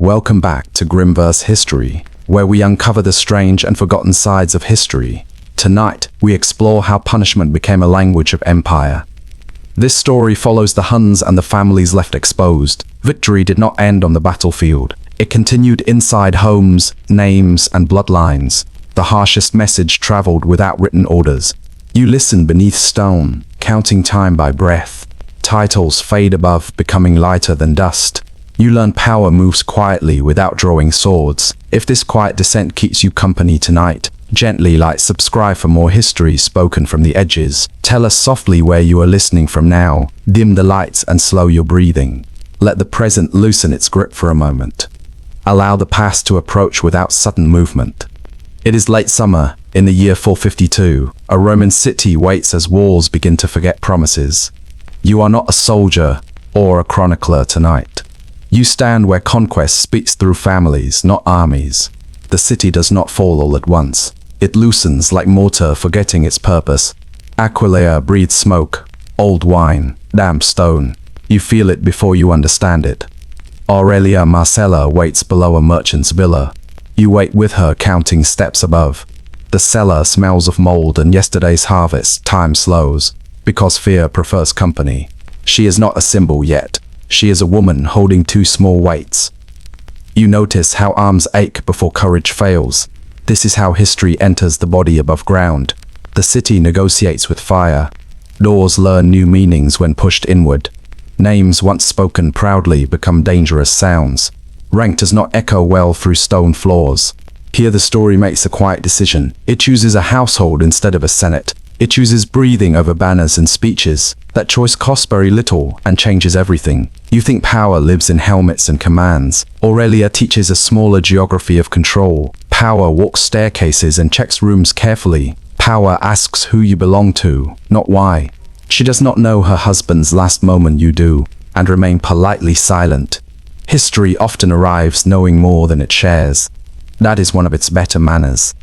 Welcome back to Grimverse History, where we uncover the strange and forgotten sides of history. Tonight, we explore how punishment became a language of empire. This story follows the Huns and the families left exposed. Victory did not end on the battlefield. It continued inside homes, names, and bloodlines. The harshest message traveled without written orders. You listen beneath stone, counting time by breath. Titles fade above, becoming lighter than dust. You learn power moves quietly without drawing swords. If this quiet descent keeps you company tonight, gently subscribe for more history spoken from the edges. Tell us softly where you are listening from now. Dim the lights and slow your breathing. Let the present loosen its grip for a moment. Allow the past to approach without sudden movement. It is late summer, in the year 452. A Roman city waits as walls begin to forget promises. You are not a soldier or a chronicler tonight. You stand where conquest speaks through families, not armies. The city does not fall all at once. It loosens like mortar, forgetting its purpose. Aquileia breathes smoke, old wine, damp stone. You feel it before you understand it. Aurelia Marcella waits below a merchant's villa. You wait with her, counting steps above. The cellar smells of mold and yesterday's harvest. Time slows, because fear prefers company. She is not a symbol yet. She is a woman holding two small weights. You notice how arms ache before courage fails. This is how history enters the body above ground. The city negotiates with fire. Doors learn new meanings when pushed inward. Names once spoken proudly become dangerous sounds. Rank does not echo well through stone floors. Here the story makes a quiet decision. It chooses a household instead of a senate. It chooses breathing over banners and speeches. That choice costs very little and changes everything. You think power lives in helmets and commands. Aurelia teaches a smaller geography of control. Power walks staircases and checks rooms carefully. Power asks who you belong to, not why. She does not know her husband's last moment. You do, and remain politely silent. History often arrives knowing more than it shares. That is one of its better manners.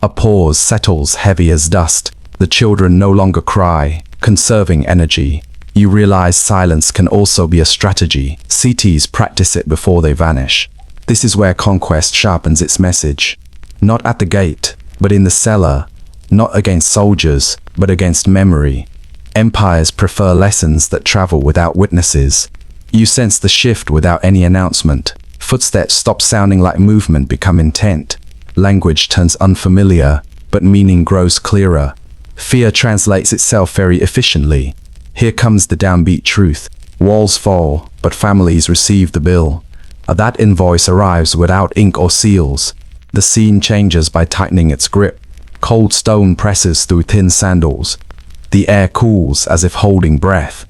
A pause settles heavy as dust. The children no longer cry, conserving energy. You realize silence can also be a strategy. Cities practice it before they vanish. This is where conquest sharpens its message. Not at the gate, but in the cellar. Not against soldiers, but against memory. Empires prefer lessons that travel without witnesses. You sense the shift without any announcement. Footsteps stop sounding like movement, become intent. Language turns unfamiliar, but meaning grows clearer. Fear translates itself very efficiently. Here comes the downbeat truth. Walls fall, but families receive the bill. That invoice arrives without ink or seals. The scene changes by tightening its grip. Cold stone presses through thin sandals. The air cools as if holding breath.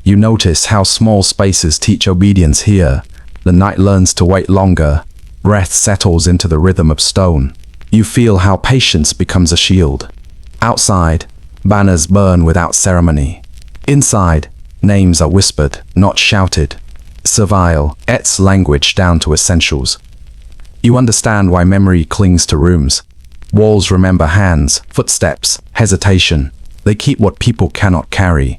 You notice how small spaces teach obedience here. The night learns to wait longer. Breath settles into the rhythm of stone. You feel how patience becomes a shield. Outside, banners burn without ceremony. Inside, names are whispered, not shouted. Servile etches language down to essentials. You understand why memory clings to rooms. Walls remember hands, footsteps, hesitation. They keep what people cannot carry.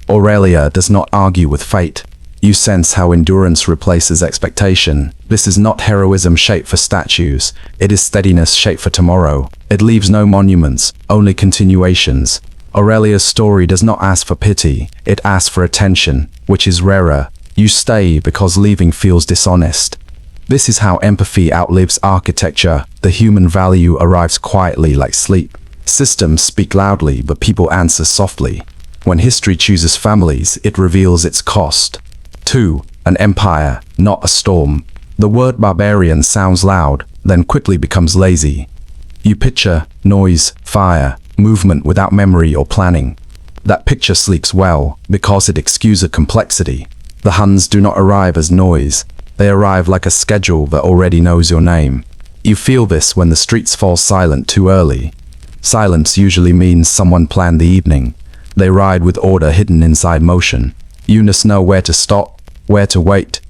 Aurelia does not argue with fate. You sense how endurance replaces expectation. This is not heroism shaped for statues. It is steadiness shaped for tomorrow. It leaves no monuments, only continuations. Aurelia's story does not ask for pity. It asks for attention, which is rarer. You stay because leaving feels dishonest. This is how empathy outlives architecture. The human value arrives quietly like sleep. Systems speak loudly, but people answer softly. When history chooses families, it reveals its cost. 2. An empire, not a storm. The word barbarian sounds loud, then quickly becomes lazy. You picture noise, fire, movement without memory or planning. That picture sleeps well, because it excuses complexity. The Huns do not arrive as noise. They arrive like a schedule that already knows your name. You feel this when the streets fall silent too early. Silence usually means someone planned the evening. They ride with order hidden inside motion. You must know where to stop, where to wait.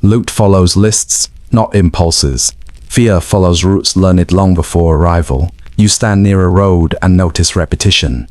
Loot follows lists, not impulses. Fear follows routes learned long before arrival. You stand near a road and notice repetition.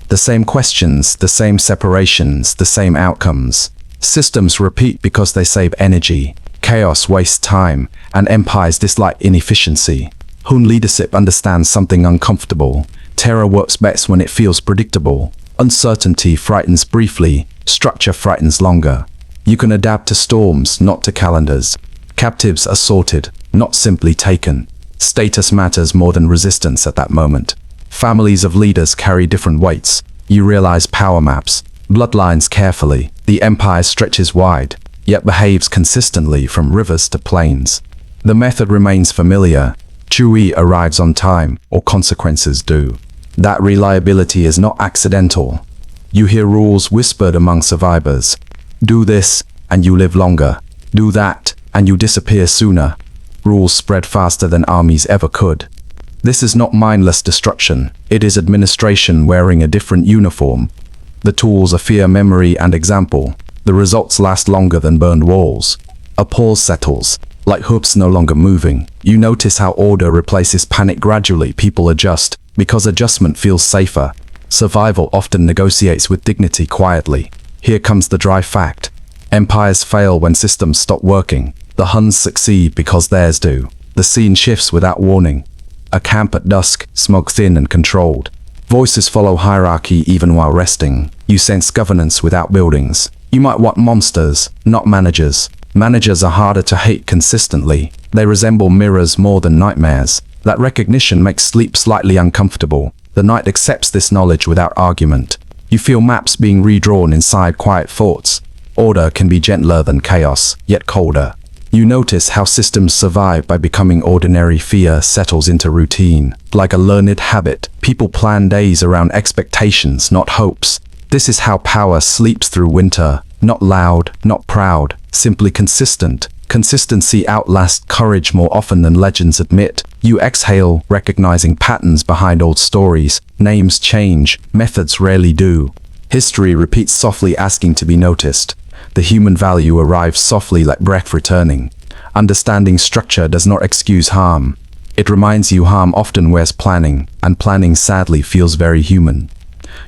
The same questions, the same separations, the same outcomes. Systems repeat because they save energy. Chaos wastes time, and empires dislike inefficiency. Hun leadership understands something uncomfortable. Terror works best when it feels predictable. Uncertainty frightens briefly, structure frightens longer. You can adapt to storms, not to calendars. Captives are sorted, not simply taken. Status matters more than resistance at that moment. Families of leaders carry different weights. You realize power maps, bloodlines carefully. The empire stretches wide, yet behaves consistently from rivers to plains. The method remains familiar. Chewie arrives on time, or consequences do. That reliability is not accidental. You hear rules whispered among survivors. Do this, and you live longer. Do that, and you disappear sooner. Rules spread faster than armies ever could. This is not mindless destruction. It is administration wearing a different uniform. The tools are fear, memory, and example. The results last longer than burned walls. A pause settles, like hoops no longer moving. You notice how order replaces panic gradually. People adjust, because adjustment feels safer. Survival often negotiates with dignity quietly. Here comes the dry fact. Empires fail when systems stop working. The Huns succeed because theirs do. The scene shifts without warning. A camp at dusk, smoke thin and controlled. Voices follow hierarchy even while resting. You sense governance without buildings. You might want monsters, not managers. Managers are harder to hate consistently. They resemble mirrors more than nightmares. That recognition makes sleep slightly uncomfortable. The night accepts this knowledge without argument. You feel maps being redrawn inside quiet thoughts. Order can be gentler than chaos, yet colder. You notice how systems survive by becoming ordinary. Fear settles into routine. Like a learned habit, people plan days around expectations, not hopes. This is how power sleeps through winter. Not loud, not proud, simply consistent. Consistency outlasts courage more often than legends admit. You exhale, recognizing patterns behind old stories. Names change, methods rarely do. History repeats softly, asking to be noticed. The human value arrives softly like breath returning. Understanding structure does not excuse harm. It reminds you harm often wears planning, and planning sadly feels very human.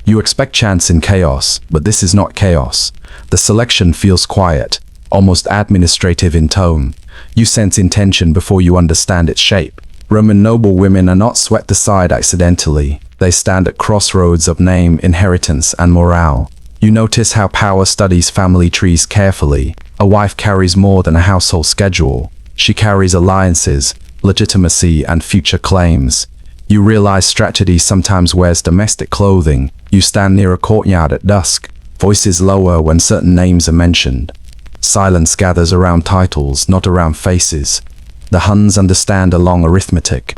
You expect chance in chaos, but this is not chaos. The selection feels quiet, almost administrative in tone. You sense intention before you understand its shape. Roman noble women are not swept aside accidentally. They stand at crossroads of name, inheritance, and morale. You notice how power studies family trees carefully. A wife carries more than a household schedule. She carries alliances, legitimacy, and future claims. You realize strategy sometimes wears domestic clothing. You stand near a courtyard at dusk. Voices lower when certain names are mentioned. Silence gathers around titles, not around faces. The Huns understand along arithmetic.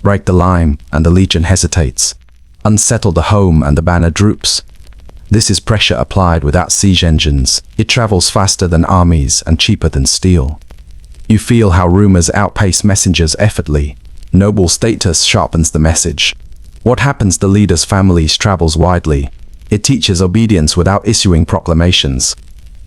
Break the line, and the legion hesitates. Unsettle the home, and the banner droops. This is pressure applied without siege engines. It travels faster than armies and cheaper than steel. You feel how rumors outpace messengers effortlessly. Noble status sharpens the message. What happens to leaders' families travels widely. It teaches obedience without issuing proclamations.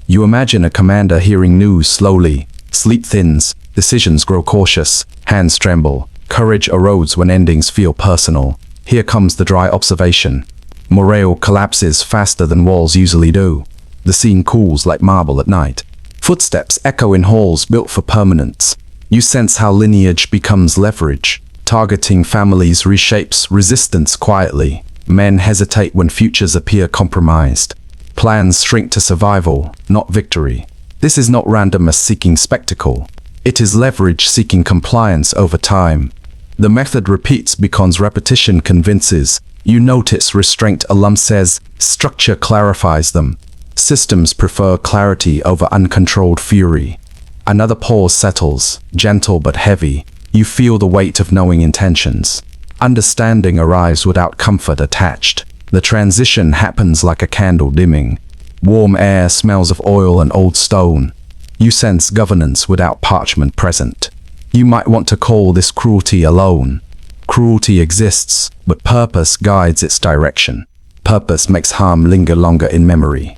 You imagine a commander hearing news slowly. Sleep thins, decisions grow cautious, hands tremble. Courage erodes when endings feel personal. Here comes the dry observation. Morale collapses faster than walls usually do. The scene cools like marble at night. Footsteps echo in halls built for permanence. You sense how lineage becomes leverage. Targeting families reshapes resistance quietly. Men hesitate when futures appear compromised. Plans shrink to survival, not victory. This is not randomness seeking spectacle. It is leverage seeking compliance over time. The method repeats because repetition convinces. You notice restraint. Alum says, structure clarifies them. Systems prefer clarity over uncontrolled fury. Another pause settles, gentle but heavy. You feel the weight of knowing intentions. Understanding arrives without comfort attached. The transition happens like a candle dimming. Warm air smells of oil and old stone. You sense governance without parchment present. You might want to call this cruelty alone. Cruelty exists, but purpose guides its direction. Purpose makes harm linger longer in memory.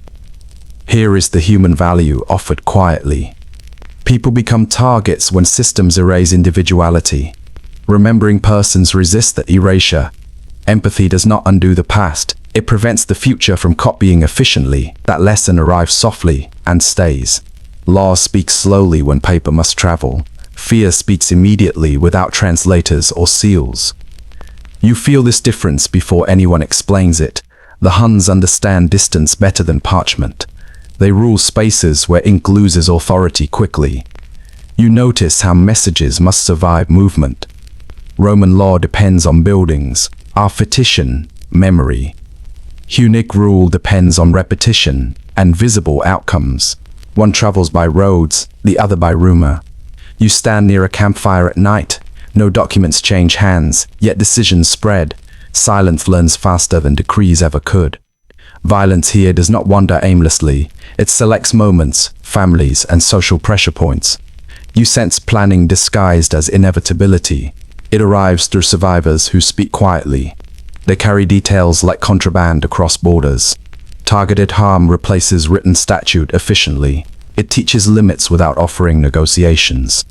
Here is the human value offered quietly. People become targets when systems erase individuality. Remembering persons resist that erasure. Empathy does not undo the past. It prevents the future from copying efficiently. That lesson arrives softly and stays. Law speaks slowly when paper must travel. Fear speaks immediately without translators or seals. You feel this difference before anyone explains it. The Huns understand distance better than parchment. They rule spaces where ink loses authority quickly. You notice how messages must survive movement. Roman law depends on buildings, repetition, memory. Hunnic rule depends on repetition and visible outcomes. One travels by roads, the other by rumor. You stand near a campfire at night. No documents change hands, yet decisions spread. Silence learns faster than decrees ever could. Violence here does not wander aimlessly. It selects moments, families, and social pressure points. You sense planning disguised as inevitability. It arrives through survivors who speak quietly. They carry details like contraband across borders. Targeted harm replaces written statute efficiently. It teaches limits without offering negotiations.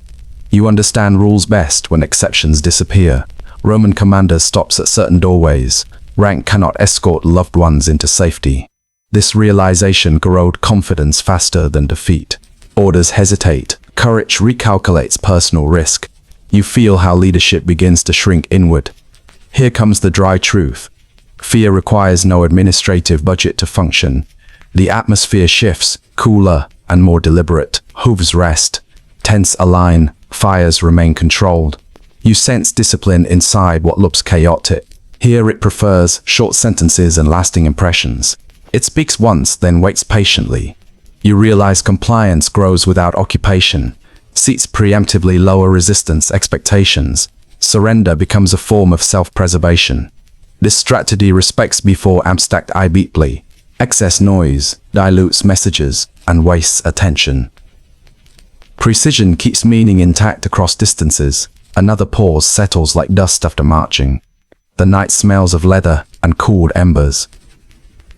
You understand rules best when exceptions disappear. Roman commanders stops at certain doorways. Rank cannot escort loved ones into safety. This realization corrodes confidence faster than defeat. Orders hesitate. Courage recalculates personal risk. You feel how leadership begins to shrink inward. Here comes the dry truth. Fear requires no administrative budget to function. The atmosphere shifts, cooler and more deliberate. Hooves rest. Tents align. Fires remain controlled. You sense discipline inside what looks chaotic. Here it prefers short sentences and lasting impressions. It speaks once, then waits patiently. You realize compliance grows without occupation. Seats preemptively lower resistance expectations. Surrender becomes a form of self-preservation. This strategy respects before abstract deeply. Excess noise dilutes messages and wastes attention. Precision keeps meaning intact across distances. Another pause settles like dust after marching. The night smells of leather and cooled embers.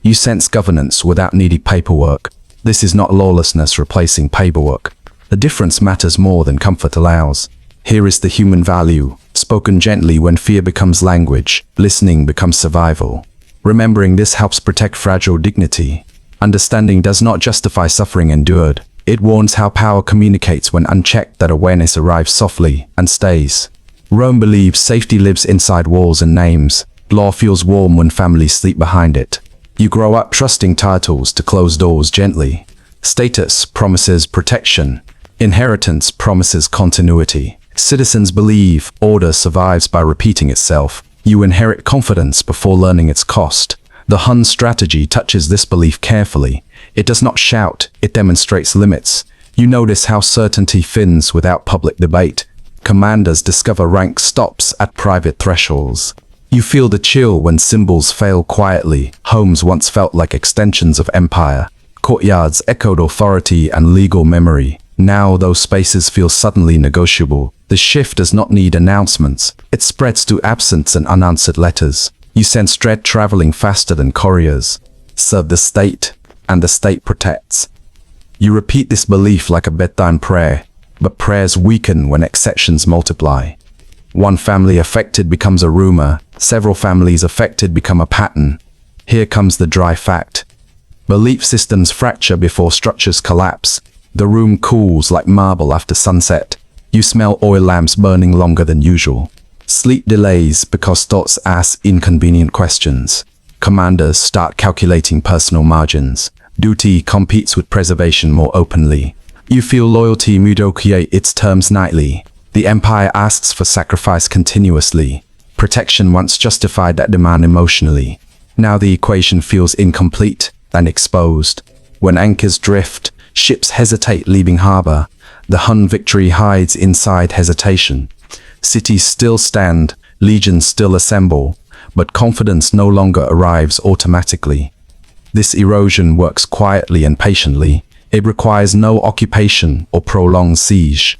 You sense governance without needing paperwork. This is not lawlessness replacing paperwork. The difference matters more than comfort allows. Here is the human value, spoken gently when fear becomes language, listening becomes survival. Remembering this helps protect fragile dignity. Understanding does not justify suffering endured. It warns how power communicates when unchecked, that awareness arrives softly and stays. Rome believes safety lives inside walls and names. Law feels warm when families sleep behind it. You grow up trusting titles to close doors gently. Status promises protection. Inheritance promises continuity. Citizens believe order survives by repeating itself. You inherit confidence before learning its cost. The Hun strategy touches this belief carefully. It does not shout, it demonstrates limits. You notice how certainty thins without public debate. Commanders discover rank stops at private thresholds. You feel the chill when symbols fail quietly. Homes once felt like extensions of empire. Courtyards echoed authority and legal memory. Now those spaces feel suddenly negotiable. The shift does not need announcements. It spreads to absence and unanswered letters. You sense dread traveling faster than couriers. Serve the state, and the state protects. You repeat this belief like a bedtime prayer, but prayers weaken when exceptions multiply. One family affected becomes a rumor. Several families affected become a pattern. Here comes the dry fact. Belief systems fracture before structures collapse. The room cools like marble after sunset. You smell oil lamps burning longer than usual. Sleep delays because thoughts ask inconvenient questions. Commanders start calculating personal margins. Duty competes with preservation more openly. You feel loyalty negotiate its terms nightly. The empire asks for sacrifice continuously. Protection once justified that demand emotionally. Now the equation feels incomplete and exposed. When anchors drift, ships hesitate leaving harbor. The Hun victory hides inside hesitation. Cities still stand, legions still assemble, but confidence no longer arrives automatically. This erosion works quietly and patiently. It requires no occupation or prolonged siege.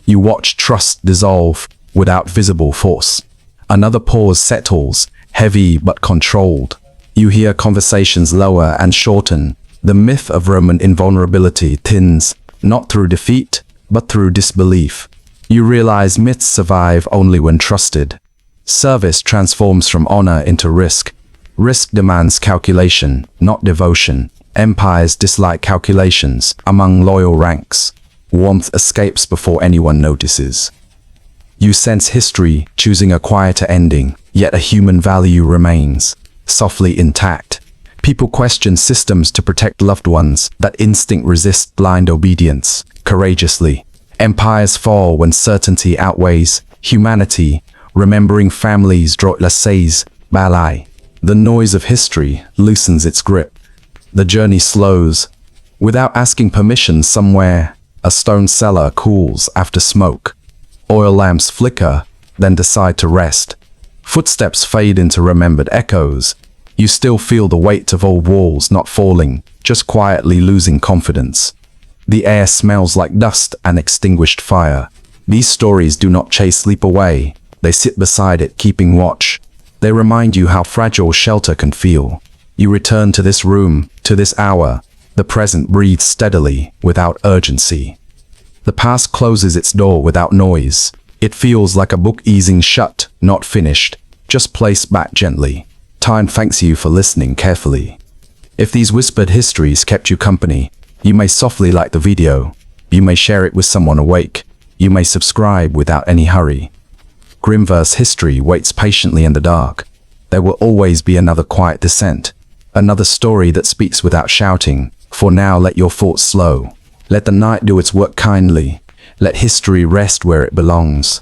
You watch trust dissolve without visible force. Another pause settles, heavy but controlled. You hear conversations lower and shorten. The myth of Roman invulnerability thins, not through defeat, but through disbelief. You realize myths survive only when trusted. Service transforms from honor into risk. Risk demands calculation, not devotion. Empires dislike calculations among loyal ranks. Warmth escapes before anyone notices. You sense history choosing a quieter ending, yet a human value remains, softly intact. People question systems to protect loved ones. That instinct resists blind obedience. Courageously, empires fall when certainty outweighs humanity. Remembering families draw says balai. The noise of history loosens its grip. The journey slows. Without asking permission, somewhere, a stone cellar cools after smoke. Oil lamps flicker, then decide to rest. Footsteps fade into remembered echoes. You still feel the weight of old walls not falling, just quietly losing confidence. The air smells like dust and extinguished fire. These stories do not chase sleep away. They sit beside it, keeping watch. They remind you how fragile shelter can feel. You return to this room, to this hour. The present breathes steadily, without urgency. The past closes its door without noise. It feels like a book easing shut, not finished, just placed back gently. Time thanks you for listening carefully. If these whispered histories kept you company, you may softly like the video. You may share it with someone awake. You may subscribe without any hurry. Grimverse history waits patiently in the dark. There will always be another quiet descent, another story that speaks without shouting. For now, let your thoughts slow. Let the night do its work kindly. Let history rest where it belongs.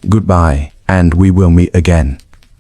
Goodbye, and we will meet again.